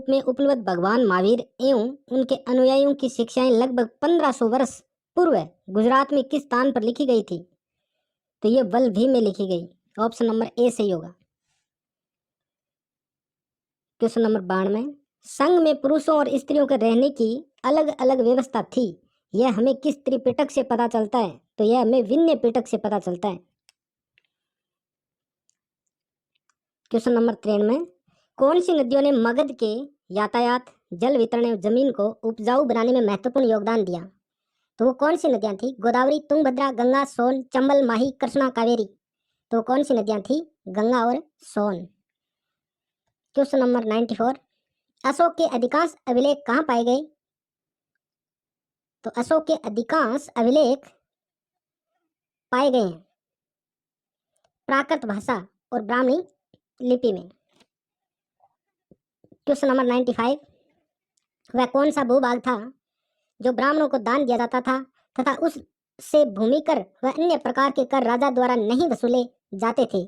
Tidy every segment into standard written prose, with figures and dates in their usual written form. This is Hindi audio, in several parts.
में उपलब्ध भगवान महावीर एवं उनके अनुयायियों की शिक्षाएं लगभग 1500 वर्ष पूर्व गुजरात में किस स्थान पर लिखी गई थी? तो ये वल्लभी में लिखी गई। ऑप्शन नंबर ए सही होगा। क्वेश्चन नंबर 92, संघ में पुरुषों और स्त्रियों के रहने की अलग अलग व्यवस्था थी, यह हमें किस त्रिपिटक से पता चलता है? तो यह हमें विनय पिटक से पता चलता है। क्वेश्चन नंबर 93, कौन सी नदियों ने मगध के यातायात, जल वितरण एवं जमीन को उपजाऊ बनाने में महत्वपूर्ण योगदान दिया? तो वो कौन सी नदियां थी? गोदावरी, तुंगभद्रा, गंगा, सोन, चंबल, माही, कृष्णा, कावेरी। तो कौन सी नदियां थी? गंगा और सोन। क्वेश्चन नंबर 94, अशोक के अधिकांश अभिलेख कहाँ पाए गए? तो अशोक के अधिकांश अभिलेख पाए गए हैं प्राकृत भाषा और ब्राह्मी लिपि में। क्वेश्चन नंबर 95, वह कौन सा भूभाग था जो ब्राह्मणों को दान दिया जाता था तथा उससे भूमि कर व अन्य प्रकार के कर राजा द्वारा नहीं वसूले जाते थे?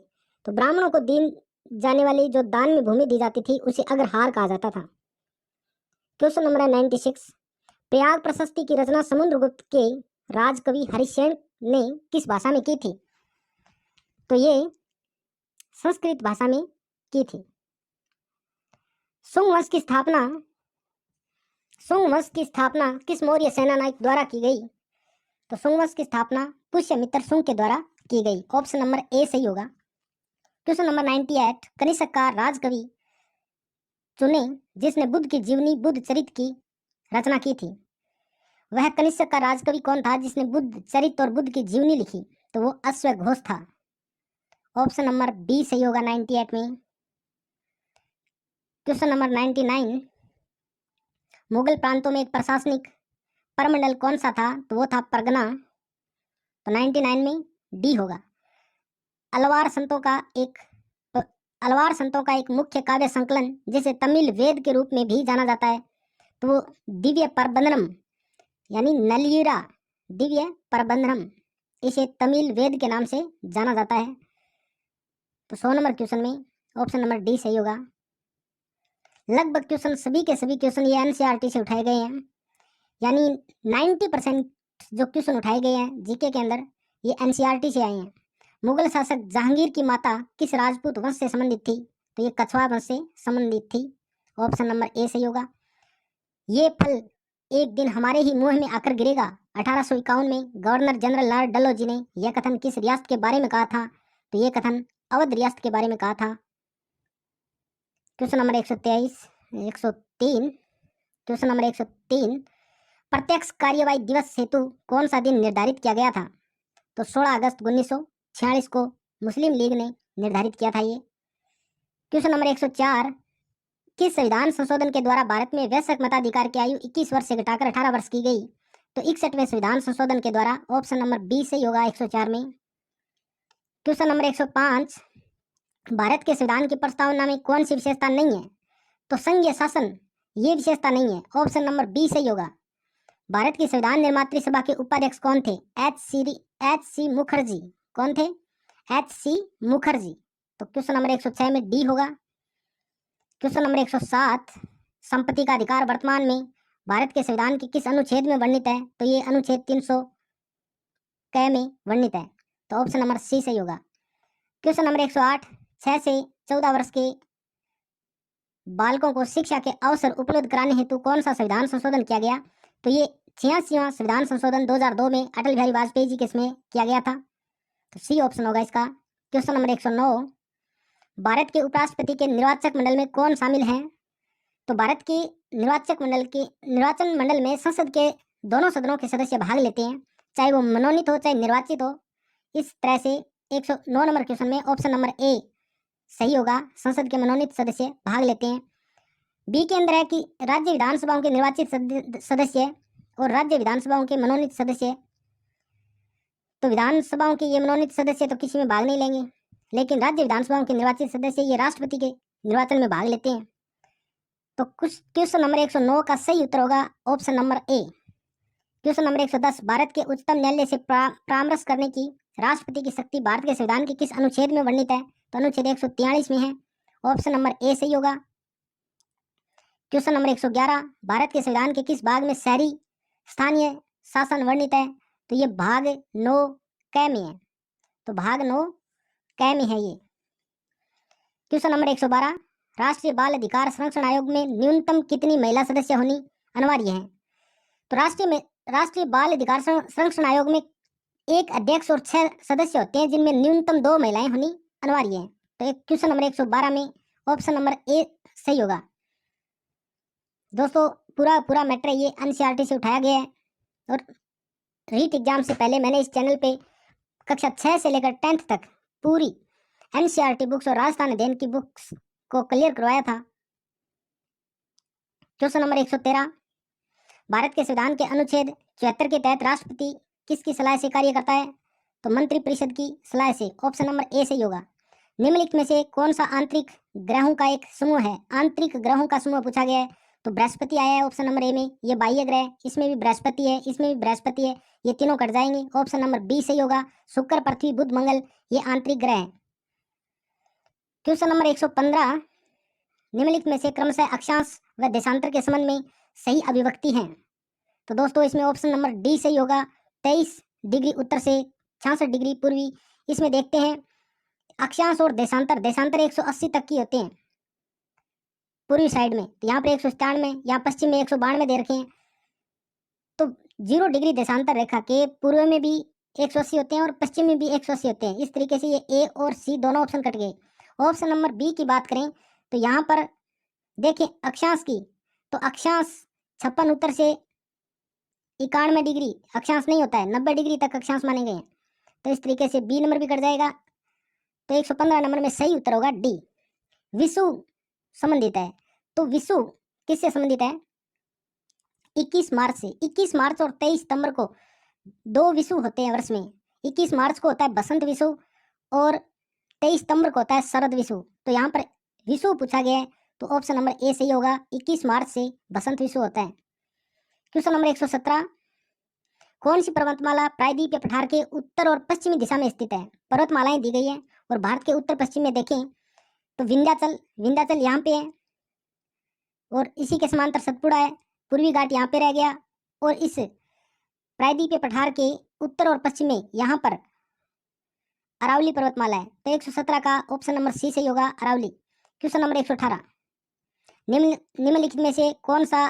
तो ब्राह्मणों को दी जाने वाली जो दान में भूमि दी जाती थी उसे अग्रहार कहा जाता था। क्वेश्चन नंबर 96, प्रयाग प्रशस्ति की रचना समुद्रगुप्त के राजकवि हरिश्चंद्र ने किस भाषा में की थी? तो ये संस्कृत भाषा में की थी। शुंग वंश की स्थापना किस मौर्य सेनानायक द्वारा की गई? तो शुंग वंश की स्थापना पुष्यमित्र शुंग के द्वारा की गई। ऑप्शन नंबर ए सही होगा। क्वेश्चन नंबर 98, कनिष्क का राजकवि चुने जिसने बुद्ध की जीवनी बुद्ध चरित की रचना की थी। वह कनिष्क का राजकवि कौन था जिसने बुद्ध चरित और बुद्ध की जीवनी लिखी? तो वो अश्वघोष था। ऑप्शन नंबर बी सही होगा 98 में। क्वेश्चन नंबर 99, मुगल प्रांतों में एक प्रशासनिक परमंडल कौन सा था? तो वो था परगना। तो 99 में डी होगा। अलवार संतों का एक मुख्य काव्य संकलन जिसे तमिल वेद के रूप में भी जाना जाता है, तो वो दिव्य प्रबंधनम यानी नलियुरा दिव्य प्रबंधनम, इसे तमिल वेद के नाम से जाना जाता है। तो 100 नंबर क्वेश्चन में ऑप्शन नंबर डी सही होगा। लगभग क्वेश्चन सभी के सभी क्वेश्चन ये एनसीईआरटी से उठाए गए हैं, यानी 90% जो क्वेश्चन उठाए गए हैं जीके के अंदर ये एनसीईआरटी से आए हैं। मुगल शासक जहांगीर की माता किस राजपूत वंश से संबंधित थी? तो ये कछवाहा वंश से संबंधित थी। ऑप्शन नंबर ए सही होगा। ये फल एक दिन हमारे ही मुंह में आकर गिरेगा 1851 में गवर्नर जनरल लॉर्ड डलहौजी ने यह कथन किस रियासत के बारे में कहा था? तो यह कथन अवध रियासत के बारे में कहा था। क्वेश्चन नंबर 103, क्वेश्चन नंबर 103, प्रत्यक्ष कार्यवाही दिवस हेतु कौन सा दिन निर्धारित किया गया था? तो 16 अगस्त 1946 को मुस्लिम लीग ने निर्धारित किया था ये। क्वेश्चन नंबर 104, किस संविधान संशोधन के द्वारा भारत में वयस्क मताधिकार की आयु 21 वर्ष से घटाकर 18 वर्ष की गई? तो 61वें संविधान संशोधन के द्वारा। ऑप्शन नंबर बी सही होगा 104 में। क्वेश्चन नंबर 105, भारत के संविधान की प्रस्तावना में कौन सी विशेषता नहीं है? तो संघीय शासन ये विशेषता नहीं है। ऑप्शन नंबर बी सही होगा। भारत की संविधान निर्मात्री सभा के उपाध्यक्ष कौन थे? H C Mukherjee. कौन थे? H C Mukherjee. तो क्वेश्चन नंबर 106 में डी होगा। क्वेश्चन नंबर 107, संपत्ति का अधिकार वर्तमान में भारत के संविधान के किस अनुच्छेद में वर्णित है? तो ये अनुच्छेद 300 क में वर्णित है। तो ऑप्शन नंबर सी सही होगा। क्वेश्चन नंबर 108, 6 से 14 वर्ष के बालकों को शिक्षा के अवसर उपलब्ध कराने हेतु कौन सा संविधान संशोधन किया गया? तो ये 86वां संविधान संशोधन 2002 में अटल बिहारी वाजपेयी जी के इसमें किया गया था। तो सी ऑप्शन होगा इसका। क्वेश्चन नंबर 109, भारत के उपराष्ट्रपति के निर्वाचक मंडल में कौन शामिल हैं? तो भारत के निर्वाचन मंडल में संसद के दोनों सदनों के सदस्य भाग लेते हैं, चाहे वो मनोनीत हो चाहे निर्वाचित हो। इस तरह से 109 नंबर क्वेश्चन में ऑप्शन नंबर ए सही होगा, संसद के मनोनीत सदस्य भाग लेते हैं। बी के अंदर है कि राज्य विधानसभाओं के निर्वाचित सदस्य और राज्य विधानसभाओं के मनोनीत सदस्य। तो विधानसभाओं के ये मनोनीत सदस्य तो किसी में भाग नहीं लेंगे, लेकिन राज्य विधानसभाओं के निर्वाचित सदस्य ये राष्ट्रपति के निर्वाचन में भाग लेते हैं। तो कुछ क्वेश्चन नंबर 109 का सही उत्तर होगा option number A. Question number 110, Bharat के उच्चतम न्यायालय से परामर्श करने की राष्ट्रपति की शक्ति भारत के संविधान के किस अनुच्छेद में वर्णित है? तो अनुच्छेद 143 में है। ऑप्शन नंबर ए सही होगा। क्वेश्चन नंबर 111, भारत के संविधान के किस भाग में शहरी स्थानीय शासन वर्णित है? तो ये भाग 9 क में है। तो भाग 9 क में है ये। क्वेश्चन नंबर 112, राष्ट्रीय बाल अधिकार संरक्षण आयोग में न्यूनतम कितनी महिला सदस्य होनी अनिवार्य है? तो राष्ट्रीय बाल अधिकार संरक्षण आयोग में एक अध्यक्ष और 6 सदस्य होते हैं, जिनमें न्यूनतम 2 महिलाएं होनी अनिवार्य है। तो एक क्वेश्चन नंबर 112 में ऑप्शन नंबर ए सही होगा। दोस्तों पूरा मैटर ये एनसीईआरटी से उठाया गया है और रीट एग्जाम से पहले मैंने इस चैनल पे कक्षा 6 से लेकर 10th तक पूरी एनसीईआरटी बुक्स और राजस्थान अध्ययन की बुक्स को क्लियर करवाया था। क्वेश्चन नंबर 113, भारत के संविधान के अनुच्छेद 74 के तहत राष्ट्रपति किसकी सलाह से कार्य करता है? तो मंत्रिपरिषद की सलाह से। ऑप्शन नंबर ए सही होगा। निम्नलिखित में से कौन सा आंतरिक ग्रहों का एक समूह है? आंतरिक ग्रहों का समूह पूछा गया है, तो बृहस्पति आया है ऑप्शन नंबर ए में। ये बाह्य ग्रह, इसमें भी बृहस्पति है, इसमें भी बृहस्पति है, ये तीनों कट जाएंगे। ऑप्शन नंबर बी सही होगा। शुक्र, पृथ्वी, बुध, मंगल ये आंतरिक ग्रह है। क्वेश्चन नंबर 115, निम्नलिखित में से क्रमशः अक्षांश व देशांतर के संबंध में सही अभिव्यक्ति है? तो दोस्तों इसमें ऑप्शन नंबर डी सही होगा। 23 डिग्री उत्तर से 66 डिग्री पूर्वी। इसमें देखते हैं अक्षांश और देशांतर 180 तक की होते हैं पूर्वी साइड में। तो यहाँ पर 197, यहाँ पश्चिम में 192 दे रखे हैं। तो 0 डिग्री देशांतर रेखा के पूर्व में भी 180 होते हैं और पश्चिम में भी 180 होते हैं। इस तरीके से ये ए और सी दोनों ऑप्शन कट गए। ऑप्शन नंबर बी की बात करें तो यहाँ पर देखें अक्षांश की, तो अक्षांश 56 उत्तर से 91 डिग्री अक्षांश नहीं होता है, 90 डिग्री तक अक्षांश माने गए हैं। तो इस तरीके से बी नंबर भी कट जाएगा। तो 115 नंबर में सही उत्तर होगा डी, विषुव संबंधित है। तो विषुव किससे संबंधित है? 21 मार्च से। 21 मार्च और 23 सितंबर को 2 विषुव होते हैं वर्ष में। 21 मार्च को होता है बसंत विषुव और 23 सितंबर को होता है शरद विषुव। तो यहाँ पर विषुव पूछा गया है, तो ऑप्शन नंबर ए सही होगा। 21 मार्च से बसंत विषुव होता है। क्वेश्चन नंबर 117, कौन सी पर्वतमाला प्रायद्वीपीय पठार के उत्तर और पश्चिमी दिशा में स्थित है? पर्वतमालाएं दी गई है और भारत के उत्तर पश्चिम में देखें तो विंध्याचल यहाँ पे है और इसी के समांतर सतपुड़ा है। पूर्वी घाट यहाँ पे रह गया और इस प्रायद्वीपीय पठार के उत्तर और पश्चिम में यहाँ पर अरावली पर्वतमाला है। तो 117 का ऑप्शन नंबर सी सही होगा, अरावली। क्वेश्चन नंबर 118, निम्नलिखित में से कौन सा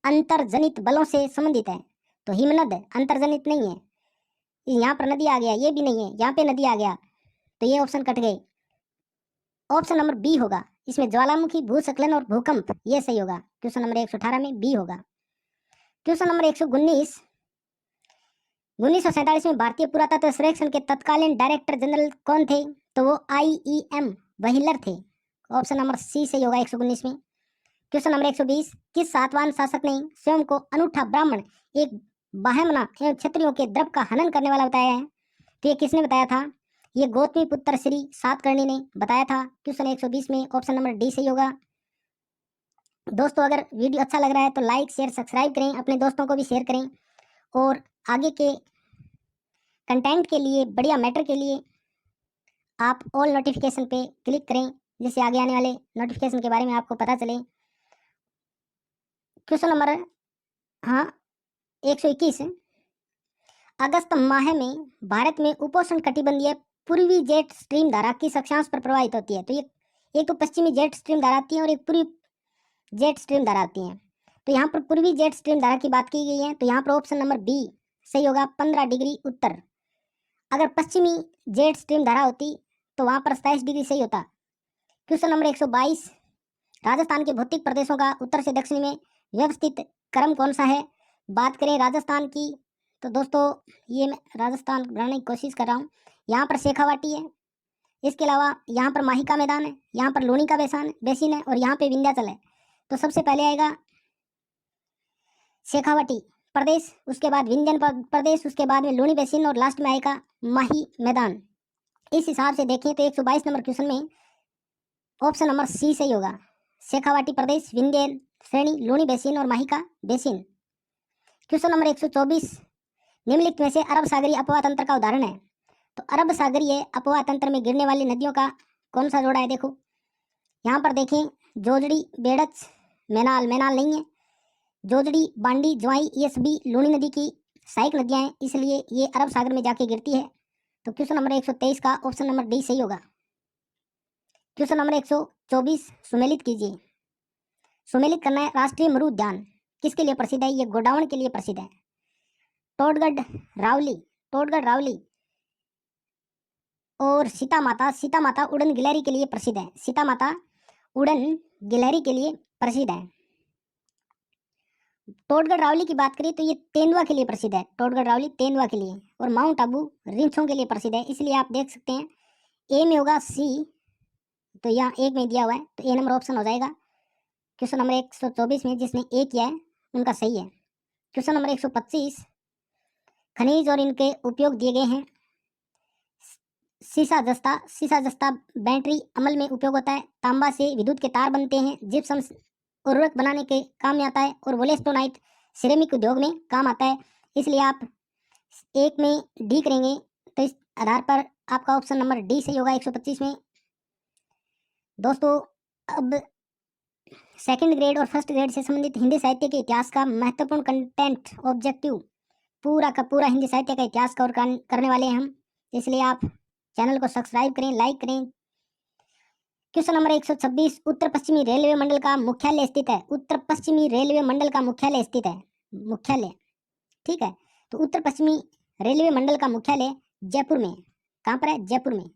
अंतर्जनित बलों से संबंधित है? तो हिमनद अंतर्जनित नहीं है। यहाँ पर नदी आ गया, ये भी नहीं है, यहाँ पे नदी आ गया, तो ये ऑप्शन कट गए। ऑप्शन नंबर बी होगा, इसमें ज्वालामुखी, भूस्खलन और भूकंप ये सही होगा। क्वेश्चन नंबर 118 में बी होगा। क्वेश्चन नंबर 119, 1947 में भारतीय पुरातत्व सर्वेक्षण के तत्कालीन डायरेक्टर जनरल कौन थे? तो वो IEM वहीलर थे। ऑप्शन नंबर सी सही होगा 119 में। क्वेश्चन नंबर 120, किस सातवाहन शासक ने स्वयं को अनूठा ब्राह्मण, एक ब्राह्मण एवं क्षत्रियों के द्रव्य का हनन करने वाला बताया है? तो ये किसने बताया था? ये गौतमी पुत्र श्री सातकर्णी ने बताया था। क्वेश्चन 120 में ऑप्शन नंबर डी सही होगा। दोस्तों अगर वीडियो अच्छा लग रहा है तो लाइक शेयर सब्सक्राइब करें, अपने दोस्तों को भी शेयर करें और आगे के कंटेंट के लिए, बढ़िया मैटर के लिए आप ऑल नोटिफिकेशन पे क्लिक करें, जिससे आगे आने वाले नोटिफिकेशन के बारे में आपको पता चले। क्वेश्चन नंबर 121, अगस्त माह में भारत में उपोष्ण कटिबंधीय पूर्वी जेट स्ट्रीम धारा किस अक्षांश पर प्रवाहित होती है? तो ये एक तो पश्चिमी जेट स्ट्रीम धारा आती है और एक पूर्वी जेट स्ट्रीम धारा आती है। तो यहाँ पर पूर्वी जेट स्ट्रीम धारा की बात की गई है, तो यहाँ पर ऑप्शन नंबर बी सही होगा, 15 डिग्री उत्तर। अगर पश्चिमी जेट स्ट्रीम धारा होती तो वहाँ पर 27 डिग्री सही होता। क्वेश्चन नंबर 122, राजस्थान के भौतिक प्रदेशों का उत्तर से दक्षिण में व्यवस्थित क्रम कौन सा है? बात करें राजस्थान की तो दोस्तों ये मैं राजस्थान बनाने की कोशिश कर रहा हूँ। यहाँ पर शेखावाटी है, इसके अलावा यहाँ पर माहिका मैदान है, यहाँ पर लूणी का बेसिन है और यहाँ पे विंध्याचल है। तो सबसे पहले आएगा शेखावाटी प्रदेश, उसके बाद विंध्यन प्रदेश, उसके बाद में लूणी बेसिन और लास्ट में आएगा माही मैदान। इस हिसाब से देखें तो 122 नंबर क्वेश्चन में ऑप्शन नंबर सी सही होगा, शेखावाटी प्रदेश, विंध्यन श्रेणी, लूणी बेसिन और माहिका बेसिन। क्वेश्चन नंबर 124, निम्नलिखित में से अरब सागरीय अपवाह तंत्र का उदाहरण है? तो अरब सागरीय अपवाह तंत्र में गिरने वाली नदियों का कौन सा जोड़ा है? देखो यहाँ पर देखें जोजड़ी, बेड़च, मैनाल मैनाल नहीं है। जोजड़ी, बांडी, ज्वाई ये सभी लूनी नदी की सहायक नदियां हैं, इसलिए ये अरब सागर में जाके गिरती है। तो क्वेश्चन नंबर 123 का ऑप्शन नंबर डी सही होगा। क्वेश्चन नंबर 124 सुमेलित कीजिए। सुमेलित करना है। राष्ट्रीय मरु उद्यान किसके लिए प्रसिद्ध है? ये गोडावण के लिए प्रसिद्ध है। टोडगढ़ रावली, टोडगढ़ रावली और सीता माता उड़न गिलहरी के लिए प्रसिद्ध है। सीता माता उड़न गिलहरी के लिए प्रसिद्ध है। टोडगढ़ रावली की बात करें तो ये तेंदुआ के लिए प्रसिद्ध है। टोडगढ़ रावली तेंदुआ के लिए, और माउंट आबू रीछों के लिए प्रसिद्ध है। इसलिए आप देख सकते हैं ए में होगा सी, तो यहाँ एक में दिया हुआ है, तो ए नंबर ऑप्शन हो जाएगा। क्वेश्चन नंबर 124 में जिसने ए किया है उनका सही है। क्वेश्चन नंबर 125 खनिज और इनके उपयोग दिए गए हैं। सीसा जस्ता बैटरी अमल में उपयोग होता है। तांबा से विद्युत के तार बनते हैं। जिप्सम उर्वरक बनाने के काम में आता है, और वोलेस्टोनाइट सिरेमिक उद्योग में काम आता है। इसलिए आप एक में डी करेंगे, तो इस आधार पर आपका ऑप्शन नंबर डी सही होगा 125 में। दोस्तों, अब सेकंड ग्रेड और फर्स्ट ग्रेड से संबंधित हिंदी साहित्य के इतिहास का महत्वपूर्ण कंटेंट ऑब्जेक्टिव पूरा का पूरा हिंदी साहित्य का इतिहास कवर करने वाले हैं हम, इसलिए आप चैनल को सब्सक्राइब करें, लाइक करें। क्वेश्चन नंबर 126 उत्तर पश्चिमी रेलवे मंडल का मुख्यालय स्थित है। उत्तर पश्चिमी रेलवे मंडल का मुख्यालय स्थित है, मुख्यालय, ठीक है। तो उत्तर पश्चिमी रेलवे मंडल का मुख्यालय जयपुर में। कहाँ पर है? जयपुर में।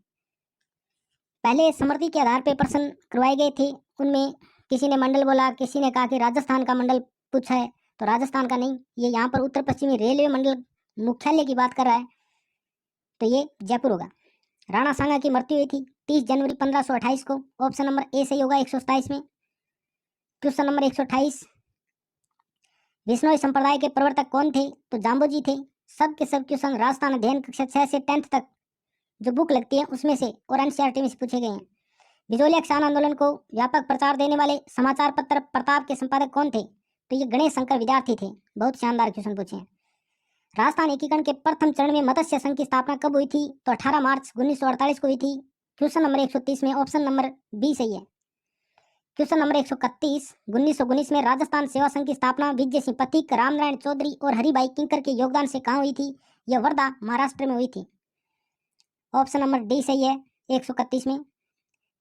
पहले समर्थी के आधार पर प्रश्न करवाए गए थे, उनमें किसी ने मंडल बोला, किसी ने कहा कि राजस्थान का मंडल पूछा है, तो राजस्थान का नहीं, ये यहाँ पर उत्तर पश्चिमी रेलवे मंडल मुख्यालय की बात कर रहा है, तो ये जयपुर होगा। राणा सांगा की मृत्यु हुई थी 30 जनवरी 1528 को। ऑप्शन नंबर ए सही होगा 127 में। क्वेश्चन नंबर 128 विश्नोई संप्रदाय के प्रवर्तक कौन थे? तो जाम्बोजी थे। सब के सब क्वेश्चन राजस्थान अध्ययन कक्षा 6 से 10th तक जो बुक लगती है उसमें से और एनसीईआरटी में से पूछे गए हैं। बिजोलिया किसान आंदोलन को व्यापक प्रचार देने वाले समाचार पत्र प्रताप के संपादक कौन थे? तो ये गणेश शंकर विद्यार्थी थे। बहुत शानदार क्वेश्चन पूछे हैं। राजस्थान एकीकरण के प्रथम चरण में मत्स्य संघ की स्थापना कब हुई थी? तो 18 मार्च 1948 को हुई थी। क्वेश्चन नंबर 130 में ऑप्शन नंबर बी सही है। क्वेश्चन नंबर 131 1919 में राजस्थान सेवा संघ की स्थापना विजय सिंह पथिक, रामनारायण चौधरी और हरिभाई किंकर के योगदान से कहाँ हुई थी? यह वर्धा महाराष्ट्र में हुई थी। ऑप्शन नंबर डी सही है 131 में।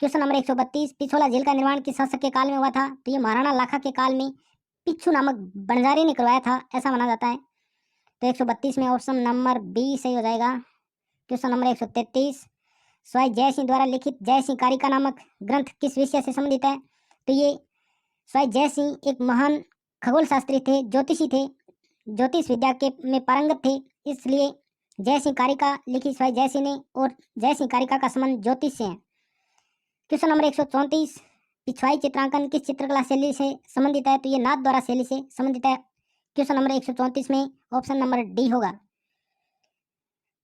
क्वेश्चन नंबर 132 पिछोला झील का निर्माण किस शासक के काल में हुआ था? तो ये महाराणा लाखा के काल में पिच्छू नामक बंजारे ने करवाया था, ऐसा माना जाता है। तो 132 में ऑप्शन नंबर बी सही हो जाएगा। क्वेश्चन नंबर 133 स्वाई जय सिंह द्वारा लिखित जय सिंह कारिका नामक ग्रंथ किस विषय से संबंधित है? तो ये स्वाई जय सिंह एक महान खगोल शास्त्री थे, ज्योतिषी थे, ज्योतिष विद्या के में पारंगत थे, इसलिए जय सिंह कारिका लिखी स्वाई जय सिंह ने, और जय सिंह कारिका का संबंध ज्योतिष से है। क्वेश्चन नंबर 134 पिछवाई चित्रांकन किस चित्रकला शैली से संबंधित है? तो ये नाथ द्वारा शैली से संबंधित है। क्वेश्चन नंबर 134 में ऑप्शन नंबर डी होगा।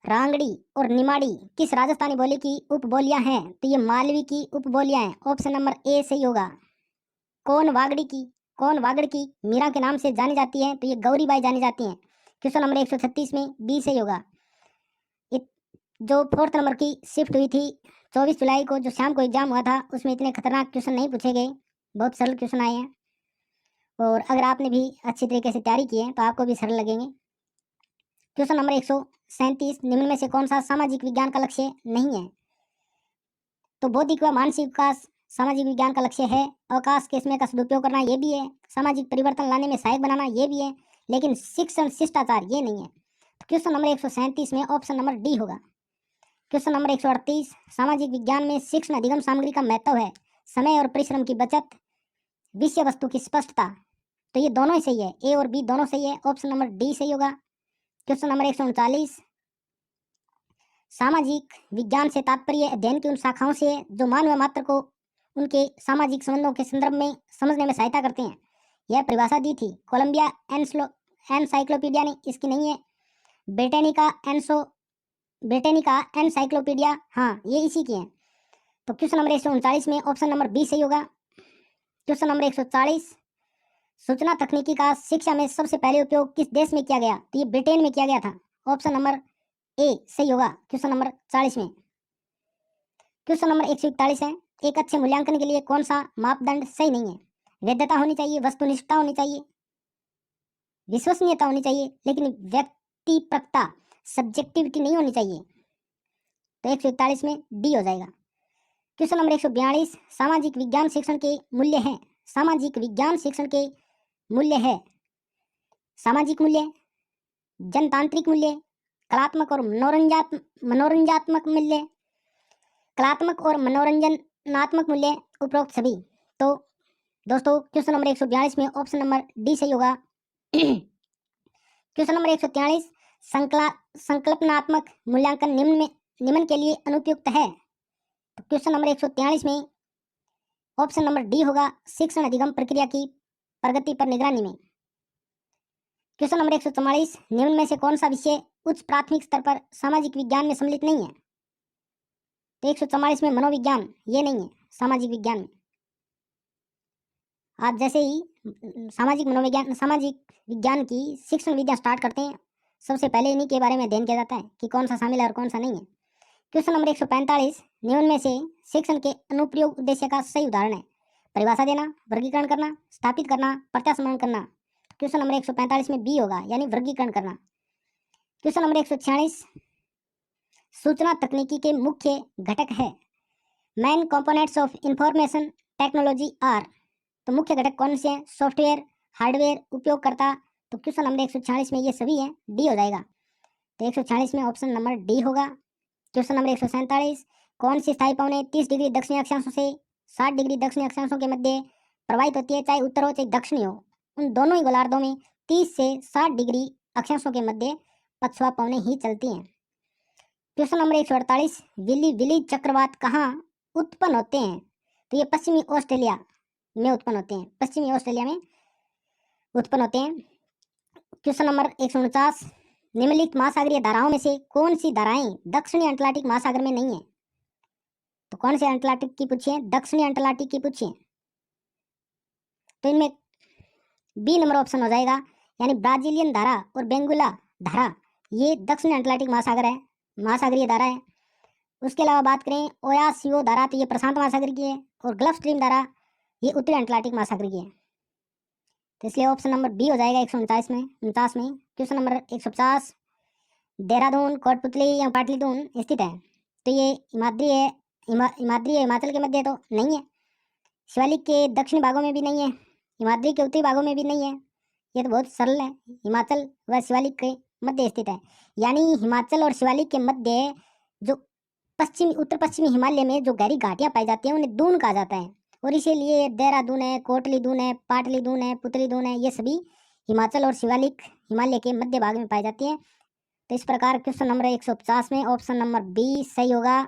रांगड़ी और निमाड़ी किस राजस्थानी बोली की उपबोलियां हैं? तो ये मालवी की उपबोलियां हैं। ऑप्शन नंबर ए सही होगा। कौन वागड़ की मीरा के नाम से जानी जाती है? तो ये गौरीबाई जानी जाती हैं। क्वेश्चन नंबर 136 में बी सही होगा। जो 4th नंबर की शिफ्ट हुई थी 24 जुलाई को, जो शाम को एग्जाम हुआ था, उसमें इतने खतरनाक क्वेश्चन नहीं पूछे गए, बहुत सरल क्वेश्चन आए हैं, और अगर आपने भी अच्छी तरीके से तैयारी की है तो आपको भी सरल लगेंगे। क्वेश्चन नंबर 137 निम्न में से कौन सा सामाजिक विज्ञान का लक्ष्य नहीं है? तो बौद्धिक व मानसिक विकास सामाजिक विज्ञान का लक्ष्य है। अवकाश के समय का सदुपयोग करना ये भी है। सामाजिक परिवर्तन लाने में सहायक बनाना ये भी है, लेकिन शिक्षण शिष्टाचार ये नहीं है। तो क्वेश्चन नंबर 137 में ऑप्शन नंबर डी होगा। क्वेश्चन नंबर 138 सामाजिक विज्ञान में शिक्षण अधिगम सामग्री का महत्व है। समय और परिश्रम की बचत, विषय वस्तु की स्पष्टता, तो ये दोनों ही सही है, ए और बी दोनों सही है। ऑप्शन नंबर डी सही होगा। क्वेश्चन नंबर 139 सामाजिक विज्ञान से तात्पर्य अध्ययन की उन शाखाओं से जो मानव मात्र को उनके सामाजिक संबंधों के संदर्भ में समझने में सहायता करते हैं। यह परिभाषा दी थी कोलंबिया एनसाइक्लोपीडिया ने, इसकी नहीं है। ब्रिटेनिका एनसाइक्लोपीडिया, हाँ ये इसी की है। तो क्वेश्चन नंबर 139 में ऑप्शन नंबर बी सही होगा। क्वेश्चन नंबर 140 सूचना तकनीकी का शिक्षा में सबसे पहले उपयोग किस देश में किया गया? तो ये ब्रिटेन में किया गया था। ऑप्शन नंबर ए सही होगा क्वेश्चन नंबर 40 में। क्वेश्चन नंबर 141 है एक अच्छे मूल्यांकन के लिए कौन सा मापदंड सही नहीं है? वैधता होनी चाहिए, वस्तुनिष्ठता होनी चाहिए, विश्वसनीयता होनी चाहिए, लेकिन व्यक्तिपरकता सब्जेक्टिविटी नहीं होनी चाहिए। तो 141 में डी हो जाएगा। क्वेश्चन नंबर 142, सामाजिक विज्ञान शिक्षण के मूल्य हैं। सामाजिक विज्ञान शिक्षण के मूल्य है सामाजिक मूल्य, जनतांत्रिक मूल्य, कलात्मक और मनोरंजनात्मक मूल्य, कलात्मक और मनोरंजनात्मक मूल्य, उपरोक्त सभी। तो दोस्तों क्वेश्चन नंबर 142 में ऑप्शन नंबर डी सही होगा। क्वेश्चन नंबर 143, संकल्पनात्मक मूल्यांकन निम्न के लिए अनुपयुक्त है। तो क्वेश्चन नंबर 143 में ऑप्शन नंबर डी होगा, शिक्षण अधिगम प्रक्रिया की प्रगति पर निगरानी में। क्वेश्चन नंबर 144, निम्न में से कौन सा विषय उच्च प्राथमिक स्तर पर सामाजिक विज्ञान में सम्मिलित नहीं है। तो 144 में मनोविज्ञान ये नहीं है सामाजिक विज्ञान में। आप जैसे ही सामाजिक विज्ञान की शिक्षण विद्या स्टार्ट करते हैं, सबसे पहले इन्हीं के बारे में अध्ययन किया जाता है कि कौन सा शामिल है और कौन सा नहीं है। क्वेश्चन नंबर 145, निम्न में से शिक्षण के अनुप्रयोग उद्देश्य का सही उदाहरण है। परिभाषा देना, वर्गीकरण करना, स्थापित करना, प्रत्याशरण करना। क्वेश्चन नंबर 145 में बी होगा, यानी वर्गीकरण करना। क्वेश्चन नंबर 146, सूचना तकनीकी के मुख्य घटक है। Main components of information technology are. तो मुख्य घटक कौन से हैं? सॉफ्टवेयर, हार्डवेयर, उपयोगकर्ता। तो क्वेश्चन नंबर 146 में ये सभी हैं, डी हो जाएगा। तो 146 में ऑप्शन नंबर डी होगा। क्वेश्चन नंबर 147, कौन सी स्थायी पवनें 30 डिग्री दक्षिणी अक्षांशों से 60 डिग्री दक्षिणी अक्षांशों के मध्य प्रवाहित होती है, चाहे उत्तर हो चाहे दक्षिणी हो। उन दोनों ही गोलार्धों में 30 से 60 डिग्री अक्षांशों के मध्य पछुआ पवनें ही चलती हैं। क्वेश्चन नंबर 148, विली चक्रवात कहाँ उत्पन्न होते हैं। तो ये पश्चिमी ऑस्ट्रेलिया में उत्पन्न होते हैं, पश्चिमी ऑस्ट्रेलिया में उत्पन्न होते हैं। क्वेश्चन नंबर 149, निम्नलिखित महासागरीय धाराओं में से कौन सी धाराएं दक्षिणी अटलांटिक महासागर में नहीं है। तो कौन से अटलांटिक की पूछी है? दक्षिणी अटलांटिक की पूछी है। तो इनमें बी नंबर ऑप्शन हो जाएगा, यानी ब्राजीलियन धारा और बेंगुला धारा, ये दक्षिणी अटलांटिक महासागर है, महासागरीय धारा है। उसके अलावा बात करें ओयासियो धारा, तो ये प्रशांत महासागर की है, और गल्फ स्ट्रीम धारा ये उत्तरी अटलांटिक महासागर की है। तो इसलिए ऑप्शन नंबर बी हो जाएगा 149 में। क्वेश्चन नंबर 150, देहरादून, कोटपुतली या पाटलिपुत्र स्थित है। तो ये हिमाद्री हिमाचल के मध्य तो नहीं है, शिवालिक के दक्षिणी भागों में भी नहीं है, हिमाद्री के उत्तरी भागों में भी नहीं है। ये तो बहुत सरल है, हिमाचल व शिवालिक के मध्य स्थित है। यानी हिमाचल और शिवालिक के मध्य जो उत्तर पश्चिमी हिमालय में जो गहरी घाटियां पाई जाती हैं उन्हें दून कहा जाता है, और इसीलिए देहरादून है, कोटली दून है, पाटली दून है, पुतली दून है, ये सभी हिमाचल और शिवालिक हिमालय के मध्य भाग में पाई जाती हैं। तो इस प्रकार क्वेश्चन नंबर 150 में ऑप्शन नंबर बी सही होगा।